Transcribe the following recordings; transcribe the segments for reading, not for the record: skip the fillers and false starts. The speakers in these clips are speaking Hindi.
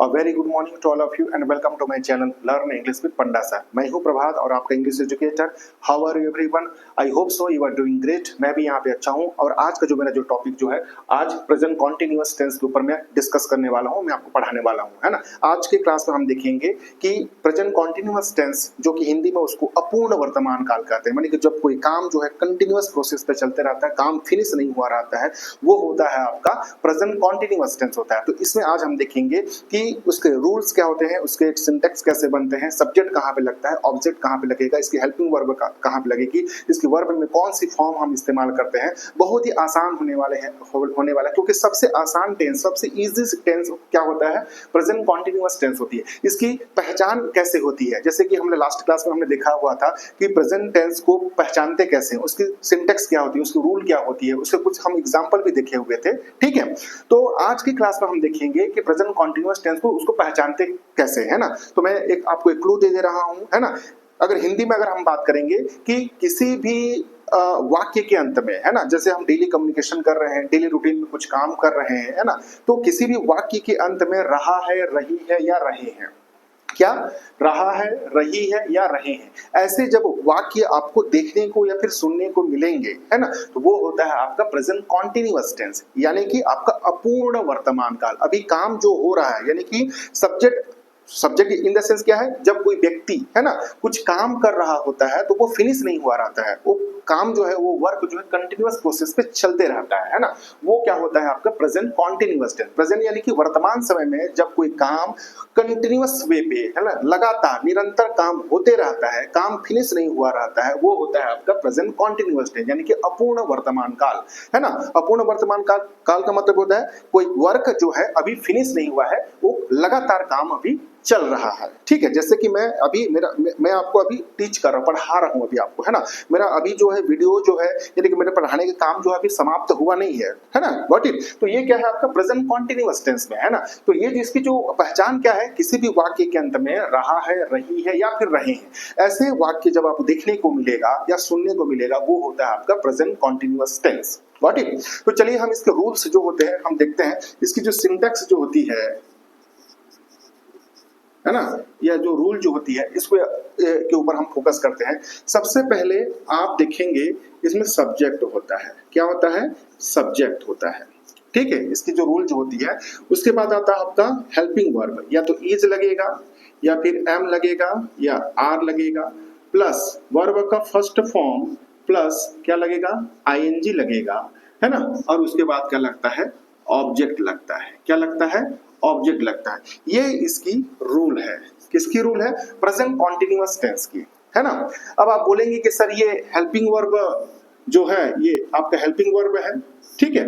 Very good morning to all of you and welcome to my channel learn English with Panda sir. मैं हूं प्रभात और आपका English educator. How are you everyone? I hope so you are doing great. मैं भी यहाँ पे अच्छा हूं और आज का मेरा टॉपिक है, आज प्रेजेंट कॉन्टिन्यूअस टेंस के ऊपर मैं डिस्कस करने वाला हूँ, मैं आपको पढ़ाने वाला हूँ, है ना। आज के क्लास में हम देखेंगे कि प्रेजेंट कॉन्टिन्यूअस टेंस जो कि हिंदी में उसको अपूर्ण वर्तमान काल कहते हैं, मानी कि जब कोई काम जो है कंटिन्यूअस प्रोसेस पे चलते रहता है, काम फिनिश नहीं हुआ रहता है, वो होता है आपका प्रेजेंट कॉन्टिन्यूअस टेंस होता है। तो इसमें आज हम देखेंगे कि उसके रूल्स क्या होते हैं, उसके सिंटैक्स कैसे बनते हैं, सब्जेक्ट कहाँ पे लगता है, ऑब्जेक्ट कहाँ पे लगेगा, इसकी हेल्पिंग वर्ब कहाँ पे लगेगी, इसकी वर्ब में कौन सी फॉर्म हम इस्तेमाल करते हैं। बहुत ही आसान होने वाला है क्योंकि सबसे आसान टेंस, सबसे इजी टेंस क्या होता है, प्रेजेंट कॉन्टिन्यूअस टेंस होती है। इसकी पहचान कैसे होती है, जैसे कि हमने लास्ट क्लास में हमने देखा हुआ था कि प्रेजेंट टेंस को पहचानते कैसे हैं, उसकी सिंटैक्स क्या होती है, उसकी रूल क्या होती है, उसके कुछ हम एग्जांपल भी देखे हुए थे। ठीक है, तो आज की क्लास में हम देखेंगे कि प्रेजेंट कॉन्टिन्यूअस टेंस को उसको पहचानते कैसे, है ना। तो मैं आपको एक क्लू दे रहा हूं, है ना। अगर हिंदी में हम बात करेंगे कि किसी भी वाक्य के अंत में, है ना, जैसे हम डेली कम्युनिकेशन कर रहे हैं, डेली रूटीन में कुछ काम कर रहे हैं, है ना, तो किसी भी वाक्य के अंत में रहा है, रही है या रहे हैं, क्या रहा है, रही है या रहे हैं, ऐसे जब वाक्य आपको देखने को या फिर सुनने को मिलेंगे, है ना, तो वो होता है आपका प्रेजेंट कॉन्टिन्यूअस टेंस, यानी कि आपका अपूर्ण वर्तमान काल। अभी काम जो हो रहा है, यानी कि सब्जेक्ट इन द सेंस क्या है, जब कोई व्यक्ति, है ना, कुछ काम कर रहा होता है तो वो फिनिश नहीं हुआ रहता है, वो काम जो है, वो वर्क जो है कंटिन्यूअस प्रोसेस पे चलते रहता है ना, वो क्या होता है आपका प्रेजेंट कॉन्टिन्यूअस टेंस। प्रेजेंट यानी कि वर्तमान समय में जब कोई काम कंटिन्यूअस वे पे, है ना, लगातार निरंतर काम होते रहता है, काम फिनिश नहीं हुआ रहता है, वो होता है आपका प्रेजेंट कॉन्टिन्यूअस टेंस, यानी कि अपूर्ण वर्तमान काल, है ना। अपूर्ण वर्तमान काल का मतलब होता है कोई वर्क जो है अभी फिनिश नहीं हुआ है, वो लगातार काम अभी चल रहा है। ठीक है, जैसे कि मैं आपको अभी टीच कर रहा हूँ, पढ़ा रहा हूँ अभी आपको, है ना। मेरा अभी जो है वीडियो जो है, यानी कि मेरे पढ़ाने का काम जो है अभी समाप्त हुआ नहीं है ना, गॉट इट। तो ये क्या है आपका प्रेजेंट कॉन्टिन्यूअस टेंस में, है ना। तो ये इसकी जो पहचान क्या है, किसी भी वाक्य के अंत में रहा है, रही है या फिर रहे हैं, ऐसे वाक्य जब आपको देखने को मिलेगा या सुनने को मिलेगा, वो होता है आपका present continuous tense, got it. तो चलिए हम इसके रूल्स जो होते हैं हम देखते हैं, इसकी जो सिंटैक्स जो होती है ना, या जो रूल जो होती है, इसको के ऊपर हम फोकस करते हैं। सबसे पहले आप देखेंगे इसमें सब्जेक्ट होता है, क्या होता है, सब्जेक्ट होता है। ठीक है, इसकी जो रूल जो होती है, उसके बाद आता है आपका हेल्पिंग वर्ब, या तो इज लगेगा या फिर एम लगेगा या आर लगेगा, प्लस वर्ब का फर्स्ट फॉर्म प्लस क्या लगेगा, आईएनजी लगेगा, है ना। और उसके बाद क्या लगता है, ऑब्जेक्ट लगता है। क्या लगता है, ऑब्जेक्ट लगता है। ये इसकी रूल है, किसकी रूल है, प्रेजेंट कॉन्टिन्यूअस टेंस की, है ना। अब आप बोलेंगे कि सर ये हेल्पिंग वर्ब जो है, ये आपका हेल्पिंग वर्ब है। ठीक है,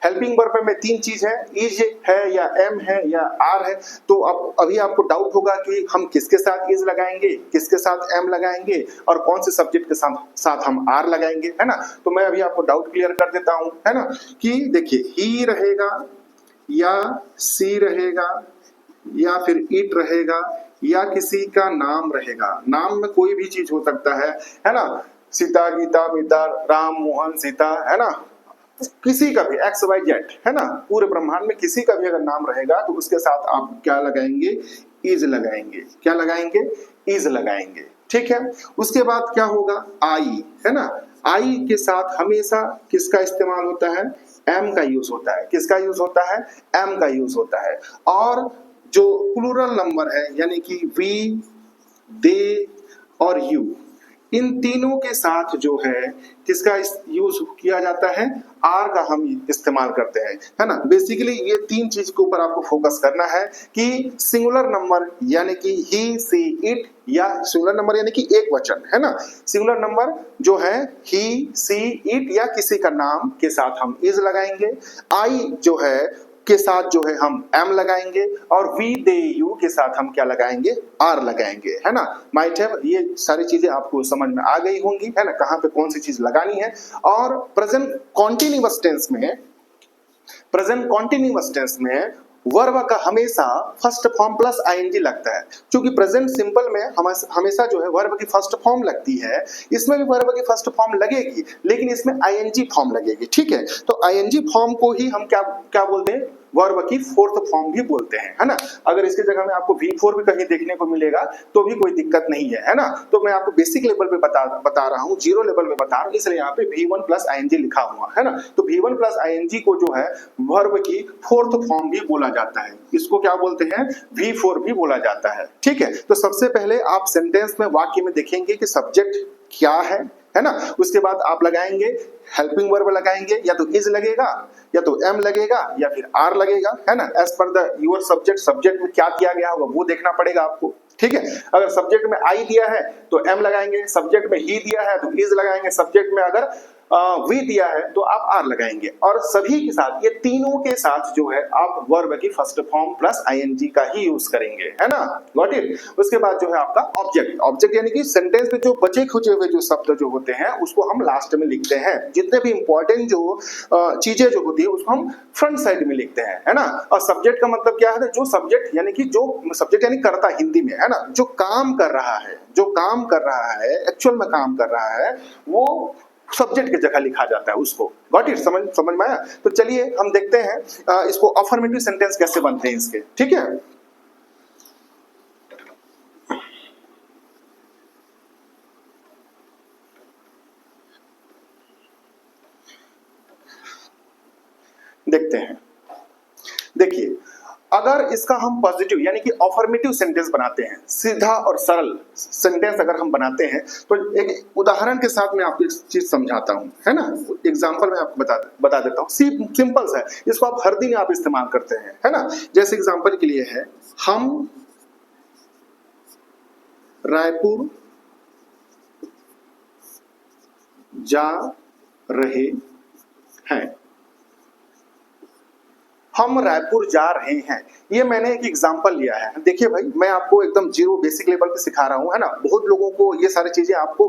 हेल्पिंग वर्ब में तीन चीज है, इज है या एम है या आर है। तो अब अभी आपको डाउट होगा कि हम किसके साथ इज लगाएंगे, किसके साथ एम लगाएंगे और कौन से सब्जेक्ट के साथ हम आर लगाएंगे, है ना। तो मैं अभी आपको डाउट क्लियर कर देता हूं, है ना, कि देखिए ही रहेगा या सी रहेगा या फिर इट रहेगा या किसी का नाम रहेगा। नाम में कोई भी चीज हो सकता है ना, सीता, गीता, मीता, राम, मोहन, सीता, है ना, किसी का भी एक्स वाई जेड, है ना, पूरे ब्रह्मांड में किसी का भी अगर नाम रहेगा तो उसके साथ आप क्या लगाएंगे, इज लगाएंगे। क्या लगाएंगे, इज लगाएंगे। ठीक है, उसके बाद क्या होगा, आई, है ना। आई के साथ हमेशा किसका इस्तेमाल होता है, एम का यूज होता है। किसका यूज होता है, एम का यूज होता है। और जो प्लूरल नंबर है, यानी कि वी, दे और यू, इन तीनों के साथ जो है किसका यूज किया जाता है, आर का हम इस्तेमाल करते हैं, है ना। बेसिकली ये तीन चीज के ऊपर आपको फोकस करना है कि सिंगुलर नंबर यानी कि ही, सी, इट, या सिंगुलर नंबर यानी कि एक वचन, है ना, सिंगुलर नंबर जो है ही, सी, इट या किसी का नाम के साथ हम इज लगाएंगे। आई जो है के साथ जो है हम एम लगाएंगे और वी, दे, यू के साथ हम क्या लगाएंगे, आर लगाएंगे, है ना। माइट हैव, ये सारी चीजें आपको समझ में आ गई होंगी, है ना, कहां पे कौन सी चीज लगानी है। और प्रेजेंट कॉन्टिन्यूअस टेंस में वर्ब का हमेशा फर्स्ट फॉर्म प्लस आईएनजी लगता है। क्योंकि प्रेजेंट सिंपल में हमेशा जो है वर्ब की फर्स्ट फॉर्म लगती है, इसमें भी वर्ब की फर्स्ट फॉर्म लगेगी, लेकिन इसमें आईएनजी फॉर्म लगेगी। ठीक है, तो आईएनजी फॉर्म को ही हम क्या बोलते हैं, वर्ब की फोर्थ फॉर्म भी बोलते हैं, है ना। अगर इसके जगह में आपको V4 भी कहीं देखने को मिलेगा तो भी कोई दिक्कत नहीं है ना। तो मैं आपको बेसिक लेवल पे बता रहा हूँ, जीरो लेवल पे बता रहा हूँ, इसलिए यहाँ पे V1 प्लस ing लिखा हुआ है ना। तो V1 प्लस ing को जो है वर्ब की फोर्थ फॉर्म भी बोला जाता है, इसको क्या बोलते हैं, V4 भी बोला जाता है, ठीक है। तो सबसे पहले आप सेंटेंस में, वाक्य में देखेंगे कि सब्जेक्ट क्या है ना। उसके बाद आप लगाएंगे हेल्पिंग वर्ब लगाएंगे, या तो इज लगेगा, या तो एम लगेगा, या फिर आर लगेगा, है ना। As per the your subject, subject में क्या दिया गया होगा वो देखना पड़ेगा आपको, ठीक है। अगर सब्जेक्ट में आई दिया है तो एम लगाएंगे, सब्जेक्ट में ही दिया है तो इज लगाएंगे, सब्जेक्ट में अगर वी दिया है तो आप आर लगाएंगे। और सभी के साथ, ये तीनों के साथ जो है आप वर्ब की फर्स्ट फॉर्म प्लस आईएनजी का ही यूज करेंगे, है ना। Got it. उसके बाद जो है आपका ऑब्जेक्ट, ऑब्जेक्ट यानी कि सेंटेंस में जो बचे खुचे हुए जो शब्द जो होते हैं उसको हम लास्ट में लिखते हैं। जितने भी इंपॉर्टेंट जो चीजें जो होती है उसको हम फ्रंट साइड में लिखते हैं, है ना। और सब्जेक्ट का मतलब क्या है, जो सब्जेक्ट यानी कि जो सब्जेक्ट यानी कर्ता हिंदी में, है ना, जो काम कर रहा है, जो काम कर रहा है, एक्चुअल में काम कर रहा है, वो सब्जेक्ट की जगह लिखा जाता है उसको। गॉट इट, समझ में आया। तो चलिए हम देखते हैं इसको अफर्मेटिव सेंटेंस कैसे बनते हैं इसके, ठीक है। देखते हैं, देखिए अगर इसका हम पॉजिटिव यानी कि अफर्मेटिव सेंटेंस बनाते हैं, सीधा और सरल सेंटेंस अगर हम बनाते हैं, तो एक उदाहरण के साथ मैं आपको एक चीज समझाता हूं, है ना। एग्जांपल मैं आपको बता देता हूं, सिंपल सा है, इसको आप हर दिन आप इस्तेमाल करते हैं, है ना। जैसे एग्जांपल के लिए है, हम रायपुर जा रहे हैं, हम रायपुर जा रहे हैं। ये मैंने एक एग्जांपल लिया है। देखिए भाई, मैं आपको एकदम जीरो बेसिक लेवल पे सिखा रहा हूँ, है ना। बहुत लोगों को ये सारी चीजें आपको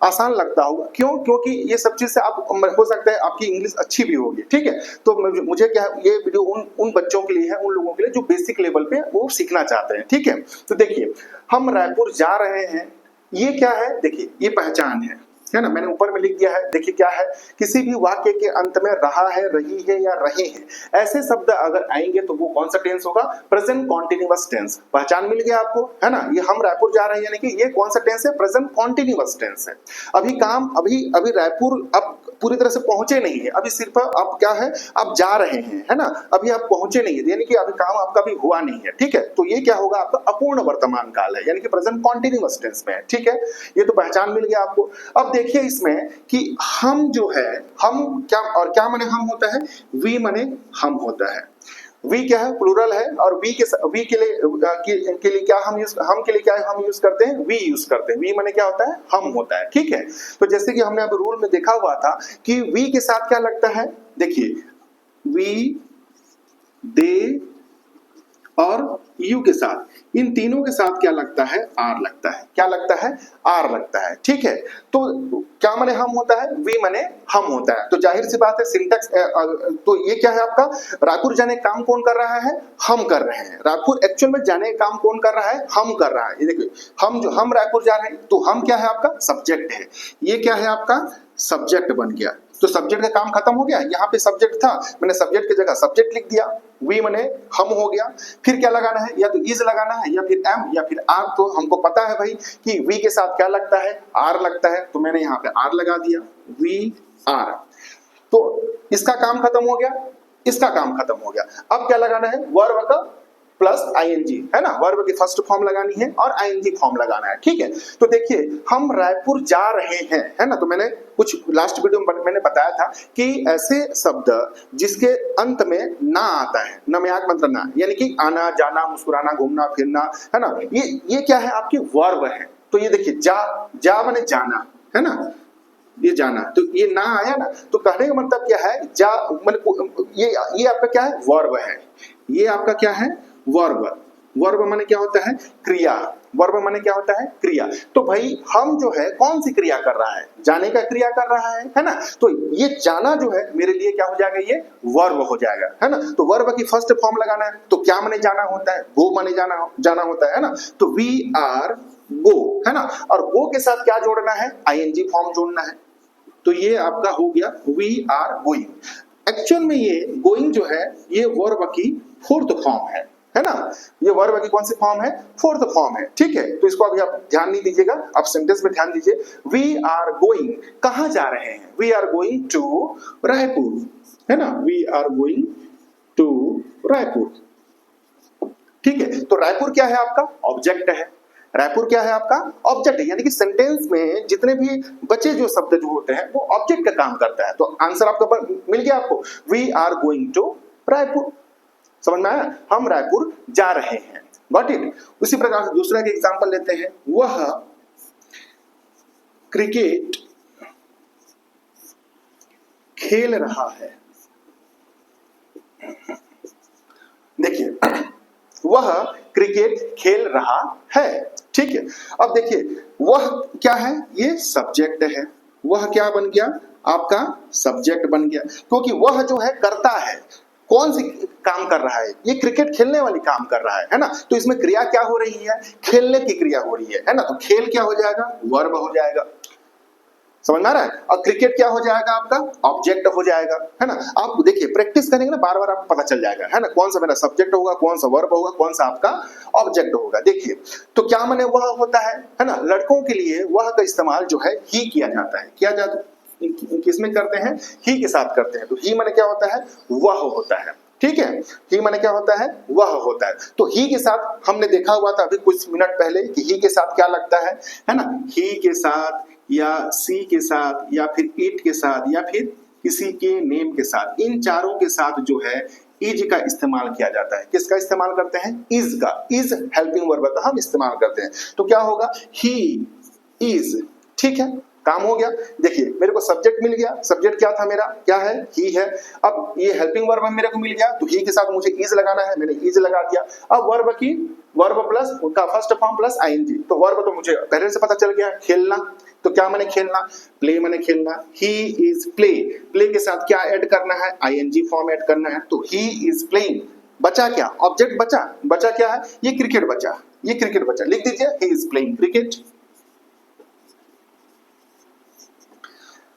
आसान लगता होगा, क्यों, क्योंकि ये सब चीज से आप, हो सकता है आपकी इंग्लिश अच्छी भी होगी, ठीक है। तो मुझे क्या, ये वीडियो उन बच्चों के लिए है, उन लोगों के लिए जो बेसिक लेवल पे वो सीखना चाहते हैं, ठीक है। तो देखिए, हम रायपुर जा रहे हैं, ये क्या है, देखिए ये पहचान है ना। मैंने ऊपर में लिख दिया है, देखिए क्या है, किसी भी वाक्य के अंत में रहा है, रही है या रहे हैं ऐसे शब्द अगर आएंगे तो वो कौन सा टेंस होगा, प्रेजेंट कॉन्टिन्यूअस टेंस। पहचान मिल गया आपको, है ना। ये हम रायपुर जा रहे हैं यानी कि ये कौन सा टेंस है, प्रेजेंट कॉन्टिन्यूअस टेंस है। अभी रायपुर अब पूरी तरह से पहुंचे नहीं है, अभी सिर्फ आप क्या है, आप जा रहे हैं, है ना। अभी आप पहुंचे नहीं है यानी कि अभी काम आपका भी हुआ नहीं है, ठीक है। तो ये क्या होगा, आपका अपूर्ण वर्तमान काल है, यानी कि प्रेजेंट कॉन्टिन्यूअस टेंस में है, ठीक है। ये तो पहचान मिल गया आपको। अब देखिए इसमें कि हम जो है, हम क्या, और क्या माने हम होता है, वी माने हम होता है। वी क्या है, प्लूरल है, और वी के लिए क्या हम के लिए क्या हम यूज करते हैं, वी यूज करते हैं। वी माने क्या होता है, हम होता है, ठीक है। तो जैसे कि हमने अब रूल में देखा हुआ था कि वी के साथ क्या लगता है, देखिए वी, दे और यू के साथ, इन तीनों के साथ क्या लगता है, आर लगता है। क्या लगता है, आर लगता है, ठीक है। तो क्या माने हम होता है, वी माने हम होता है। तो जाहिर सी बात है सिंटैक्स, तो ये क्या है आपका, रायपुर जाने का काम कौन कर रहा है, हम कर रहे हैं। रायपुर एक्चुअल में जाने का काम कौन कर रहा है, हम कर रहा है। ये देखिए, हम रायपुर जा रहे हैं, तो हम क्या है आपका, सब्जेक्ट है। ये क्या है आपका, सब्जेक्ट बन गया। तो सब्जेक्ट का काम खत्म हो गया, यहाँ पे सब्जेक्ट था, मैंने सब्जेक्ट की जगह सब्जेक्ट लिख दिया, वी माने हम हो गया। फिर क्या लगाना है, या तो इज लगाना है, या फिर एम, या फिर आर। तो हमको पता है भाई कि वी के साथ क्या लगता है, आर लगता है, तो मैंने यहाँ पे आर लगा दिया, वी आर। तो इसका काम खत्म हो गया, इसका काम खत्म हो गया। अब क्या लगाना है, वर्ब का प्लस आईएनजी, है ना। वर्ब की फर्स्ट फॉर्म लगानी है और आईएनजी फॉर्म लगाना है, ठीक है। तो देखिए, हम रायपुर जा रहे हैं, है ना। तो मैंने कुछ लास्ट वीडियो में मैंने बताया था कि ऐसे शब्द जिसके अंत में ना आता है, नमयाक मतलब ना, यानी कि आना, जाना, मुस्कुराना, घूमना फिरना, है ना, ये क्या है, आपकी वर्ब है। तो ये देखिए, जा माने जाना, है ना, ये जाना, तो ये ना आया ना, तो कहने का मतलब क्या है, जा मतलब ये आपका क्या है, वर्ब है। ये आपका क्या है, वर्ब। वर्ब माने क्या होता है, क्रिया। वर्ब माने क्या होता है, क्रिया। तो भाई हम जो है कौन सी क्रिया कर रहा है, जाने का क्रिया कर रहा है ना। तो ये जाना जो है मेरे लिए क्या हो जाएगा, ये वर्ब हो जाएगा, है ना। तो वर्ब की फर्स्ट फॉर्म लगाना है, तो क्या माने जाना होता है, गो माने जाना होता है ना। तो वी आर गो, है ना। और गो के साथ क्या जोड़ना है, आईएनजी फॉर्म जोड़ना है। तो ये आपका हो गया, वी आर गोइंग। एक्चुअल में ये गोइंग जो है ये वर्ब की फोर्थ फॉर्म है ना। ये वर्ब की कौन सी फॉर्म है? फोर्थ फॉर्म है, ठीक है। तो इसको अभी आप ध्यान नहीं दीजिएगा, आप सेंटेंस में ध्यान दीजिए। वी आर गोइंग, कहां जा रहे हैं? We are going to Raipur, है ना। We are going to Raipur, ठीक है। तो रायपुर क्या है आपका? ऑब्जेक्ट है। रायपुर क्या है आपका? ऑब्जेक्ट है, यानी कि सेंटेंस में जितने भी बचे जो शब्द जो होते हैं वो ऑब्जेक्ट का काम करता है। तो आंसर आपका मिल गया आपको, we are going to Raipur. समझ में आया? हम रायपुर जा रहे हैं। Got it. उसी प्रकार से दूसरा एक एग्जांपल लेते हैं, वह क्रिकेट खेल रहा है। देखिए, वह क्रिकेट खेल रहा है, ठीक है। अब देखिए, वह क्या है? ये सब्जेक्ट है। वह क्या बन गया? आपका सब्जेक्ट बन गया, क्योंकि वह जो है करता है। कौन सी काम कर रहा है? ये क्रिकेट खेलने वाली काम कर रहा है ना। तो इसमें क्रिया क्या हो रही है? खेलने की क्रिया हो रही है ना। तो खेल क्या हो जाएगा? वर्ब हो जाएगा। समझ में आ रहा है? और क्रिकेट क्या हो जाएगा आपका? ऑब्जेक्ट हो जाएगा, है ना। आप देखिए, प्रैक्टिस करेंगे ना, बार बार आपको पता चल जाएगा, है ना, कौन सा मेरा सब्जेक्ट होगा, कौन सा वर्ब होगा, कौन सा आपका ऑब्जेक्ट होगा। देखिए, तो क्या माने वह होता है ना। लड़कों के लिए वह का इस्तेमाल जो है ही किया जाता है। किया जाता है किसमें करते हैं? ही के साथ करते हैं। तो ही माने क्या होता है? वह होता है, ठीक है। ही माने क्या होता है? वह होता है। तो ही के साथ हमने देखा हुआ था अभी कुछ मिनट पहले कि ही के साथ क्या लगता है ना। ही के साथ या सी के साथ या फिर इट के साथ या फिर किसी के नेम के साथ, इन चारों के साथ जो है इज का इस्तेमाल किया जाता है। किसका इस्तेमाल करते हैं? इज का। इज हेल्पिंग वर्ब का हम इस्तेमाल करते हैं। तो क्या होगा? ही इज, ठीक है, काम हो गया। देखिए, मेरे को सब्जेक्ट मिल गया। सब्जेक्ट क्या था मेरा? क्या है? ही है। अब ये हेल्पिंग वर्ब मेरे को मिल गया, तो ही के साथ मुझे इज लगाना है, मैंने इज लगा दिया। अब वर्ब की वर्ब प्लस उनका फर्स्ट फॉर्म प्लस आईएनजी। तो वर्ब तो मुझे पहले से पता चल गया, खेलना। तो क्या मैंने खेलना? प्ले मैंने खेलना। ही इज प्ले, प्ले के साथ क्या ऐड करना है? आईएनजी फॉर्म ऐड करना है। तो ही इज प्लेइंग। बचा क्या? ऑब्जेक्ट बचा। बचा क्या है? ये क्रिकेट बचा। ये क्रिकेट बचा, लिख दीजिए, ही इज प्लेइंग क्रिकेट,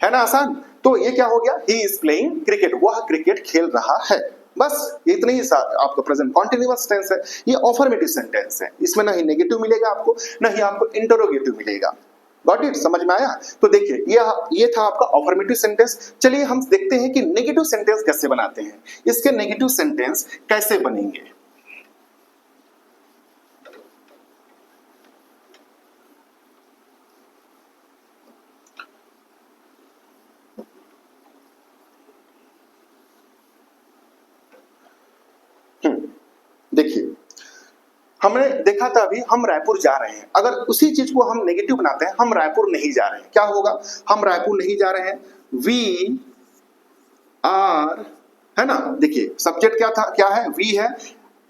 है ना, आसान। तो ये क्या हो गया? ही इज प्लेइंग क्रिकेट, वह क्रिकेट खेल रहा है। बस इतने ही आपका प्रेजेंट कॉन्टिन्यूअस टेंस है। ये अफर्मेटिव सेंटेंस है, इसमें ना ही नेगेटिव मिलेगा आपको, ना ही आपको इंटरोगेटिव मिलेगा। Got it? समझ में आया? तो देखिए, ये था आपका अफर्मेटिव सेंटेंस। चलिए हम देखते हैं कि नेगेटिव सेंटेंस कैसे बनाते हैं। इसके नेगेटिव सेंटेंस कैसे बनेंगे। देखिए, हमने देखा था अभी, हम रायपुर जा रहे हैं। अगर उसी चीज को हम नेगेटिव बनाते हैं, हम रायपुर नहीं जा रहे हैं, क्या होगा? हम रायपुर नहीं जा रहे हैं, वी आर, है ना। देखिए, सब्जेक्ट क्या था? क्या है? वी है।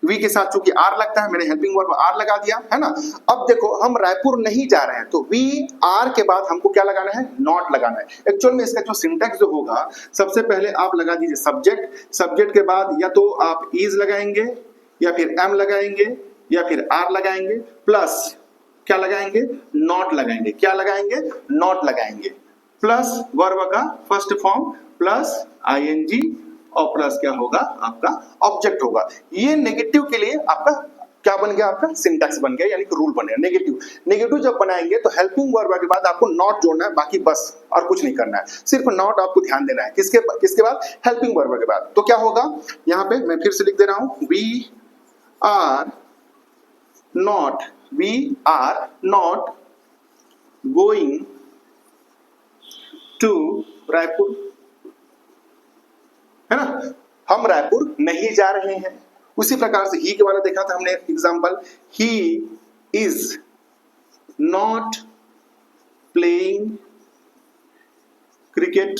वी के साथ चूंकि आर लगता है, मैंने हेल्पिंग वर्ब आर लगा दिया, है ना। अब देखो, हम रायपुर नहीं जा रहे हैं, तो वी आर के बाद हमको क्या लगाना है? नॉट लगाना है। एक्चुअल में इसका जो सिंटैक्स जो होगा, सबसे पहले आप लगा दीजिए सब्जेक्ट। सब्जेक्ट के बाद या तो आप इज लगाएंगे, या फिर एम लगाएंगे, या फिर आर लगाएंगे, प्लस क्या लगाएंगे? नॉट लगाएंगे। क्या लगाएंगे? नॉट लगाएंगे, प्लस वर्ब का फर्स्ट फॉर्म प्लस आईएनजी और प्लस क्या होगा? आपका ऑब्जेक्ट होगा। ये नेगेटिव के लिए आपका क्या बन गया? आपका सिंटैक्स बन गया, यानी कि रूल बन गया। नेगेटिव नेगेटिव जब बनाएंगे तो हेल्पिंग वर्ब के बाद आपको नॉट जोड़ना है, बाकी बस और कुछ नहीं करना है, सिर्फ नॉट आपको ध्यान देना है। किसके बाद? हेल्पिंग वर्ब के बाद। तो क्या होगा? यहाँ पे मैं फिर से लिख दे रहा हूं, we are not going to Raipur, है ना। हम रायपुर नहीं जा रहे हैं। उसी प्रकार से ही के वाला देखा था हमने example, he is not playing cricket.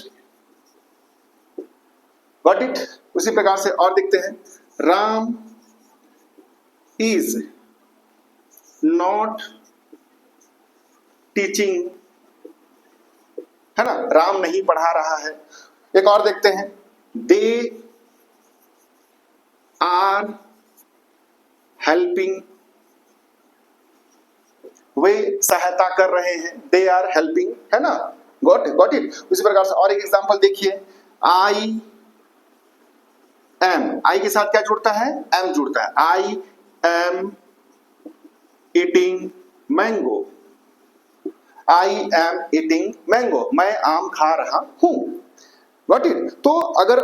Got it? उसी प्रकार से और देखते हैं, राम इज नॉट टीचिंग, है ना, राम नहीं पढ़ा रहा है। एक और देखते हैं, दे आर हेल्पिंग, वे सहायता कर रहे हैं, दे आर हेल्पिंग, है ना। Got it? उसी प्रकार से और एक एग्जांपल देखिए, आई एम, आई के साथ क्या जुड़ता है? एम जुड़ता है। I am eating mango, I am eating mango, मैं आम खा रहा हूं। Got it? तो अगर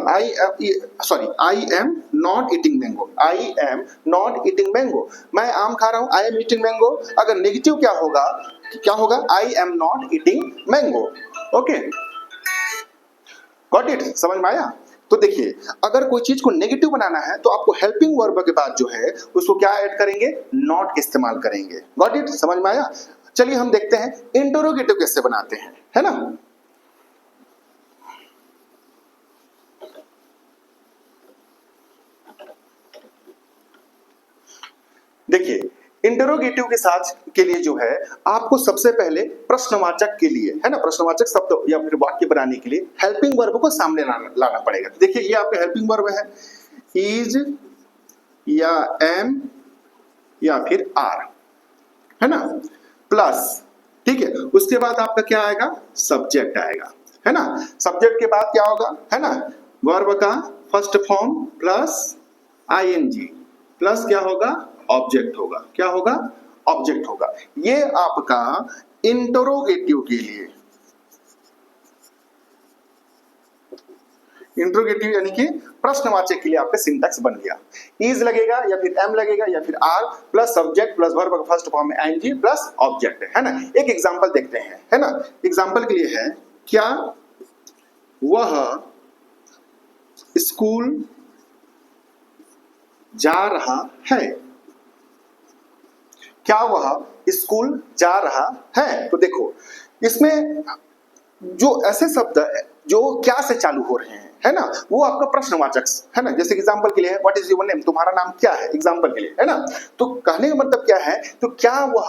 आई am not eating mango, I am not eating mango, मैं आम खा रहा हूं, आई एम ईटिंग मैंगो। अगर नेगेटिव क्या होगा? क्या होगा? आई am not eating mango. Okay, got it? समझ में आया? तो देखिए, अगर कोई चीज को नेगेटिव बनाना है तो आपको हेल्पिंग वर्ब के बाद जो है उसको क्या ऐड करेंगे? नॉट इस्तेमाल करेंगे। Got it? समझ में आया? चलिए हम देखते हैं इंटरोगेटिव कैसे बनाते हैं, है ना। देखिए, इंटरोगेटिव के साथ के लिए जो है आपको सबसे पहले प्रश्नवाचक के लिए, है ना, प्रश्नवाचक शब्द या फिर वाक्य बनाने के लिए हेल्पिंग वर्ब को सामने लाना पड़ेगा। देखिए, ये आपका हेल्पिंग वर्ब है, इज या एम या फिर आर, है ना, प्लस, ठीक है। उसके बाद आपका क्या आएगा? सब्जेक्ट आएगा, है ना। सब्जेक्ट के बाद क्या होगा? है ना, वर्ब का first form plus ING plus क्या होगा? ऑब्जेक्ट होगा। क्या होगा? ऑब्जेक्ट होगा। ये आपका इंटरोगेटिव के लिए, इंटरोगेटिव यानी कि प्रश्नवाचक के लिए आपका सिंटैक्स बन गया। इज लगेगा या फिर एम लगेगा या फिर are plus subject plus verb का फर्स्ट फॉर्म में आईएनजी प्लस ऑब्जेक्ट, है ना। एक एग्जांपल देखते हैं, है ना। एग्जांपल के लिए है, क्या वह स्कूल जा रहा है? क्या वह स्कूल जा रहा है? तो देखो, इसमें जो ऐसे शब्द जो क्या से चालू हो रहे हैं, है ना, वो आपका प्रश्नवाचक, है ना। जैसे एग्जांपल के लिए है, व्हाट इज योर नेम? तुम्हारा नाम क्या है? एग्जांपल के लिए, है ना। तो कहने का मतलब क्या है? तो क्या वह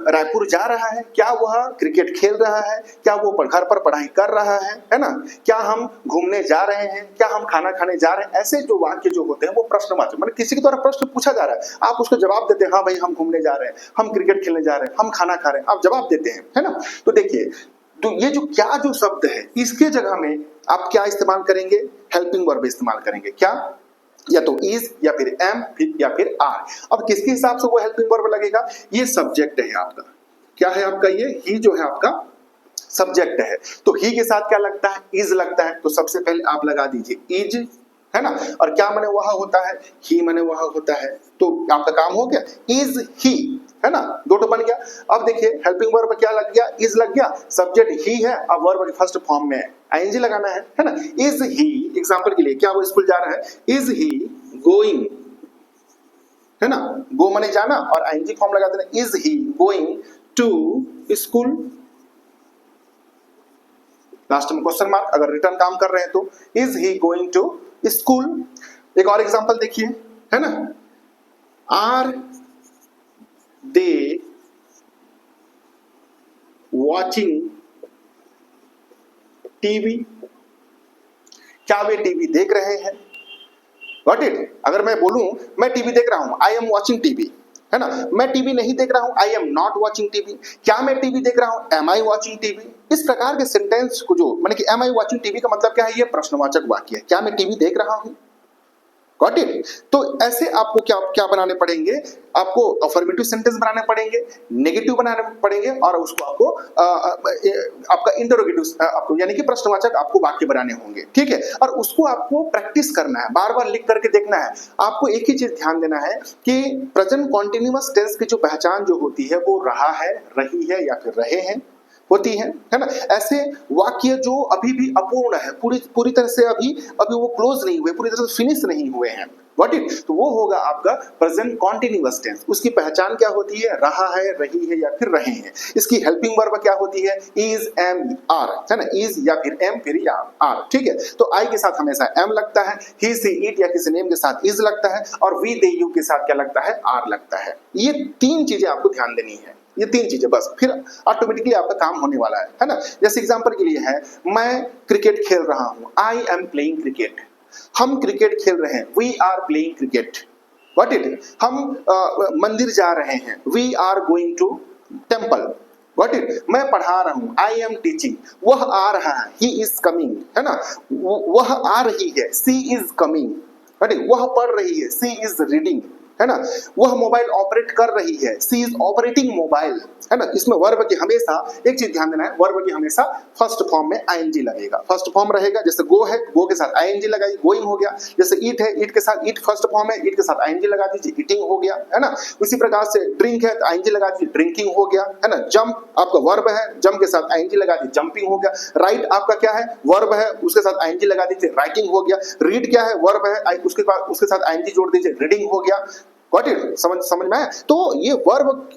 रायपुर जा रहा है? क्या वह क्रिकेट खेल रहा है? क्या वो घर पर पढ़ाई कर रहा है ना। क्या हम घूमने जा रहे हैं? क्या हम खाना खाने जा रहे हैं? ऐसे जो वाक्य जो होते हैं वो प्रश्नवाचक, मतलब किसी के द्वारा प्रश्न पूछा जा रहा है, आप उसको जवाब देते हैं, हाँ भाई हम घूमने जा रहे हैं, हम क्रिकेट खेलने जा रहे हैं, हम खाना खा रहे हैं, आप जवाब देते हैं, है ना। तो देखिए, तो ये जो क्या जो शब्द है इसके जगह में आप क्या इस्तेमाल करेंगे? हेल्पिंग वर्ब इस्तेमाल करेंगे। क्या? या तो इज या फिर एम या फिर आर। अब किसके हिसाब से वो हेल्पिंग वर्ब लगेगा? ये सब्जेक्ट है आपका। क्या है आपका? ये ही जो है आपका सब्जेक्ट है। तो ही के साथ क्या लगता है? इज लगता है। तो सबसे पहले आप लगा दीजिए इज, है ना। और क्या माने वह होता है? ही माने वह होता है। तो आपका काम हो गया, इज ही, है ना, दो तो बन गया। अब देखिए, हेल्पिंग वर्ब क्या लग गया? इज लग गया, सब्जेक्ट ही है, अब वर्ब के फर्स्ट फॉर्म में आईएनजी लगाना है ना। इज ही, एग्जांपल के लिए, क्या वो स्कूल जा रहा है? इज ही गोइंग, है ना, गो माने जाना और आईएनजी फॉर्म लगा देना, is he going to school. Last में क्वेश्चन मार्क, अगर रिटर्न काम कर रहे हैं तो is he going to school. एक और एग्जांपल देखिए, है ना, आर दे वॉचिंग टीवी? क्या वे टीवी देख रहे हैं? Got it? अगर मैं बोलूं मैं टीवी देख रहा हूं, आई एम वॉचिंग टीवी, है ना। मैं टीवी नहीं देख रहा हूं, I am not watching TV. क्या मैं टीवी देख रहा हूं? Am I watching TV. इस प्रकार के सेंटेंस को जो माने कि एम आई वॉचिंग टीवी का मतलब क्या है? ये प्रश्नवाचक वाक्य है। क्या मैं टीवी देख रहा हूं? Got it? तो ऐसे आपको क्या क्या बनाने पड़ेंगे? आपको अफर्मेटिव सेंटेंस बनाने पड़ेंगे, नेगेटिव बनाने पड़ेंगे और उसको आपको आपका इंटरोगेटिव आपको यानी कि प्रश्नवाचक आपको वाक्य बनाने होंगे, ठीक है। और उसको आपको प्रैक्टिस करना है, बार बार लिख करके देखना है। आपको एक ही चीज ध्यान देना है कि प्रेजेंट कॉन्टिन्यूअस टेंस की जो पहचान जो होती है वो रहा है, रही है या फिर रहे हैं होती है ना। ऐसे वाक्य जो अभी भी अपूर्ण है, पूरी तरह से अभी वो क्लोज नहीं हुए, पूरी तरह से फिनिश नहीं हुए हैं, व्हाट इट, तो वो होगा आपका प्रेजेंट कॉन्टिन्यूअस टेंस। उसकी पहचान क्या होती है? रहा है, रही है या फिर रहे हैं। इसकी हेल्पिंग वर्ब क्या होती है? इज, एम, आर, है ना। इज या फिर एम फिर या आर, ठीक है। तो आई के साथ हमेशा एम लगता है, ही सी इट या किसी नेम के साथ इज लगता है, और वी दे यू के साथ क्या लगता है? आर लगता है। ये तीन चीजें आपको ध्यान देनी है, ये तीन चीजें बस, फिर ऑटोमेटिकली आपका काम होने वाला है ना। जैसे एग्जांपल के लिए है, मैं क्रिकेट खेल रहा हूं, आई एम प्लेइंग क्रिकेट। हम क्रिकेट खेल रहे हैं, we are playing cricket. What it? हम मंदिर जा रहे हैं, we are going to temple. Got it. मैं पढ़ा रहा हूं, आई एम टीचिंग, वह आ रहा है, ही इज कमिंग, है ना, वह आ रही है, सी इज कमिंग, वह पढ़ रही है, सी इज रीडिंग, है ना, वह मोबाइल ऑपरेट कर रही है, सी इज ऑपरेटिंग मोबाइल, है ना। इसमें वर्ब की हमेशा एक चीज ध्यान देना है, वर्ब की हमेशा फर्स्ट फॉर्म में आईएनजी लगेगा, फर्स्ट फॉर्म रहेगा। जैसे गो है, गो के साथ आईएनजी लगाई, गोइंग हो गया। जैसे ईट है, ईट के साथ, ईट फर्स्ट फॉर्म है, ईट के साथ आईएनजी लगा दीजिए, ईटिंग हो गया, है ना। उसी प्रकार से ड्रिंक है तो आईएनजी लगा दीजिए, ड्रिंकिंग हो गया, है ना। जंप आपका वर्ब है, जंप के साथ आईएनजी लगा दीजिए, जंपिंग हो गया। राइट आपका क्या है, वर्ब है, उसके साथ आईएनजी लगा दीजिए, राइटिंग हो गया। रीड क्या है, वर्ब है, उसके बाद उसके साथ आईएनजी जोड़ दीजिए, रीडिंग हो गया। गॉट इट, समझ में आया। तो ये वर्ब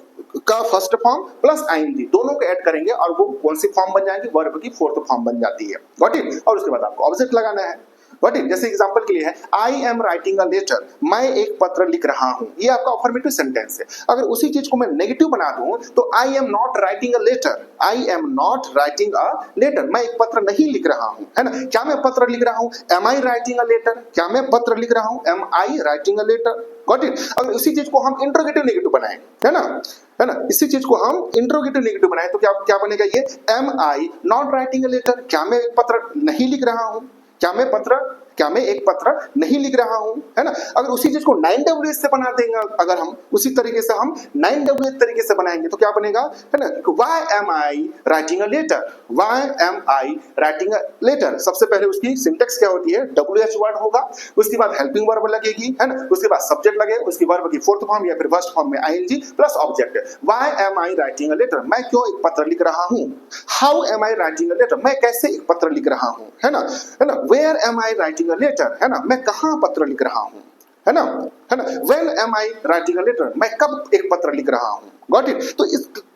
का फर्स्ट फॉर्म प्लस आईएनजी दोनों को ऐड करेंगे और वो कौन सी फॉर्म बन जाएगी, वर्ब की फोर्थ फॉर्म बन जाती है। Got it. और उसके बाद आपको ऑब्जेक्ट लगाना है। Got it. जैसे एग्जांपल के लिए है, I am writing a letter, मैं एक पत्र लिख रहा हूं, ये आपका अफर्मेटिव सेंटेंस है। अगर उसी चीज को मैं नेगेटिव बना दूं तो I am not writing a letter, I am not writing a letter, मैं एक पत्र नहीं लिख रहा हूं, है ना। क्या मैं पत्र लिख रहा हूं, am I writing a letter, क्या मैं पत्र लिख रहा हूं, am I writing a letter. Got it. अगर इसी चीज को हम इंट्रोगेटिव नेगेटिव बनाएं, है ना, इसी चीज को हम इंट्रोगेटिव नेगेटिव बनाएं तो क्या क्या बनेगा, ये am I not writing a letter, क्या मैं एक पत्र नहीं लिख रहा हूं, क्या मैं एक पत्र नहीं लिख रहा हूं, है ना। अगर उसी चीज को 9WH से बना देंगे, अगर हम उसी तरीके से हम 9WH तरीके से बनाएंगे तो क्या बनेगा, है ना, why am I writing a letter, why am I writing a letter. सबसे पहले उसकी सिंटेक्स क्या होती है, WH वर्ड होगा, उसके बाद हेल्पिंग वर्ब लगेगी, है ना, उसके बाद सब्जेक्ट लगे, उसकी वर्ब की फोर्थ फॉर्म या फिर फर्स्ट फॉर्म में ING plus object. Why am I writing a letter, मैं क्यों एक पत्र लिख रहा हूं। How am I writing a letter, मैं कैसे एक पत्र लिख रहा हूं, है ना, where am I writing a letter, है ना, मैं कहां पत्र लिख रहा हूं, है ना, when am I writing a letter, मैं कब एक पत्र लिख रहा हूं। Got it. तो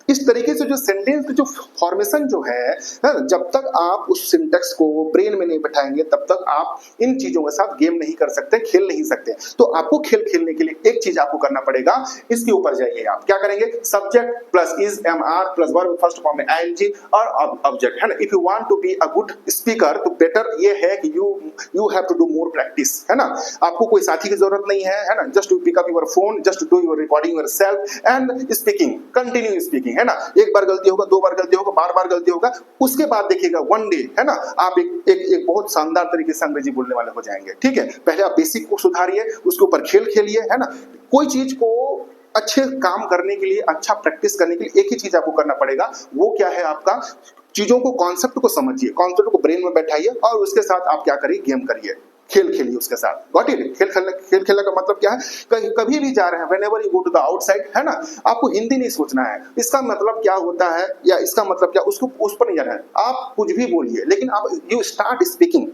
इस तरीके से जो सेंटेंस की जो फॉर्मेशन जो है, जब तक आप उस सिंटेक्स को ब्रेन में नहीं बैठाएंगे तब तक आप इन चीजों के साथ गेम नहीं कर सकते, खेल नहीं सकते। तो आपको खेल खेलने के लिए एक चीज आपको करना पड़ेगा, इसके ऊपर जाइए। आप क्या करेंगे, subject plus is am are plus verb first form में आईएनजी और ऑब्जेक्ट, है ना। If you want to be a good speaker तो बेटर ये है कि you have to do more practice, है ना। आपको कोई साथी की जरूरत नहीं है ना, just to pick up your phone, just to do your recording yourself and speaking, continue speaking, है ना। एक बार गलती होगा, दो बार गलती होगा, बार बार गलती होगा, उसके बाद देखिएगा वन डे, है ना, आप एक बहुत शानदार तरीके से अंग्रेजी बोलने वाले हो जाएंगे। ठीक है, पहले आप बेसिक को सुधारिए, उसके ऊपर खेल खेलिए, है ना। कोई चीज को अच्छे काम करने के लिए, अच्छा प्रैक्टिस करने के लिए एक ही चीज आपको करना पड़ेगा, वो क्या है आपका, चीजों को, कॉन्सेप्ट को समझिए, कॉन्सेप्ट को ब्रेन में बैठाइए और उसके साथ आप क्या करिए, गेम करिए, खेल खेलिए उसके साथ। Got it. खेल खेलने का मतलब क्या है, कभी भी जा रहे हैं, whenever you go to the outside, है ना, आपको हिंदी नहीं सोचना है, इसका मतलब क्या होता है या इसका मतलब क्या, उसको उस पर नहीं जाना है। आप कुछ भी बोलिए लेकिन आप यू स्टार्ट स्पीकिंग,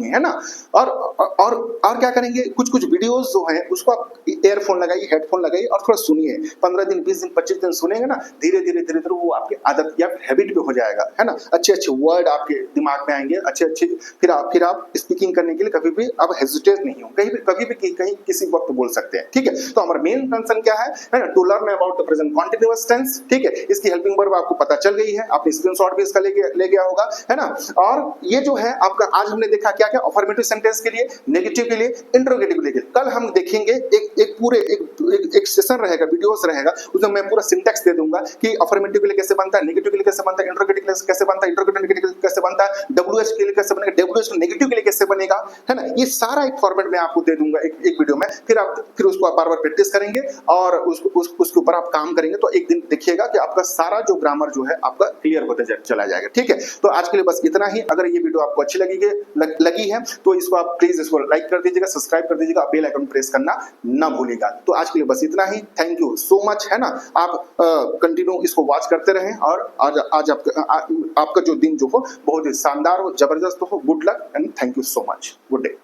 है ना। और क्या करेंगे, कुछ वीडियोस जो हैं उसको आप ईयरफोन लगाइए, हेडफोन लगाइए और थोड़ा सुनिए। 15 दिन, 20 दिन, 25 दिन सुनेंगे ना, धीरे धीरे वो आपकी आदत या हैबिट पे हो जाएगा, है ना। अच्छे वर्ड आपके दिमाग में आएंगे, अच्छे फिर आप स्पीकिंग करने के लिए कभी भी आप हेजिटेट नहीं हो, कभी भी कहीं किसी वक्त बोल सकते हैं। ठीक है, तो हमारा मेन कंसर्न क्या है ना, to learn about the present continuous tense. ठीक है, इसकी हेल्पिंग वर्ब आपको पता चल गई है, आपने स्क्रीनशॉट भी इसका ले गया होगा, है ना। और ये जो है आपका, आज हमने देखा क्या क्या, अफर्मेटिव सेंटेंस के लिए, नेगेटिव के लिए, इंटरोगेटिव के लिए। कल हम देखेंगे एक पूरे एक सेशन रहेगा, वीडियोस रहेगा, उसमें मैं पूरा सिंटेक्स दे दूंगा कि अफर्मेटिव के लिए कैसे बनता है, नेगेटिव के लिए कैसे बनता है, इंटरोगेटिव के लिए कैसे बनता है, इंटरोगेटिव नेगेटिव के लिए कैसे बनता है, डब्ल्यूएच के लिए कैसे बनेगा, डब्ल्यूएच नेगेटिव के लिए कैसे बनेगा, है ना। ये सारा एक फॉर्मेट में आपको दे दूंगा एक वीडियो में, फिर उसको आप बार-बार प्रैक्टिस करेंगे और उसके ऊपर आप काम करेंगे तो एक दिन देखिएगा कि आपका सारा जो ग्रामर जो है आपका क्लियर होते चला जाएगा। ठीक है, तो आज के लिए बस इतना ही। अगर ये वीडियो आपको अच्छी लगी है तो इसको आप प्लीज इसको लाइक कर दीजिएगा, सब्सक्राइब कर दीजिएगा, बेल आइकन प्रेस करना ना भूलिएगा। तो आज के लिए बस इतना ही। थैंक यू सो मच, है ना। आप कंटिन्यू इसको वॉच करते रहें और आज आपका जो दिन जो हो बहुत ही शानदार हो, जबरदस्त हो। Good luck and thank you so much. Good day.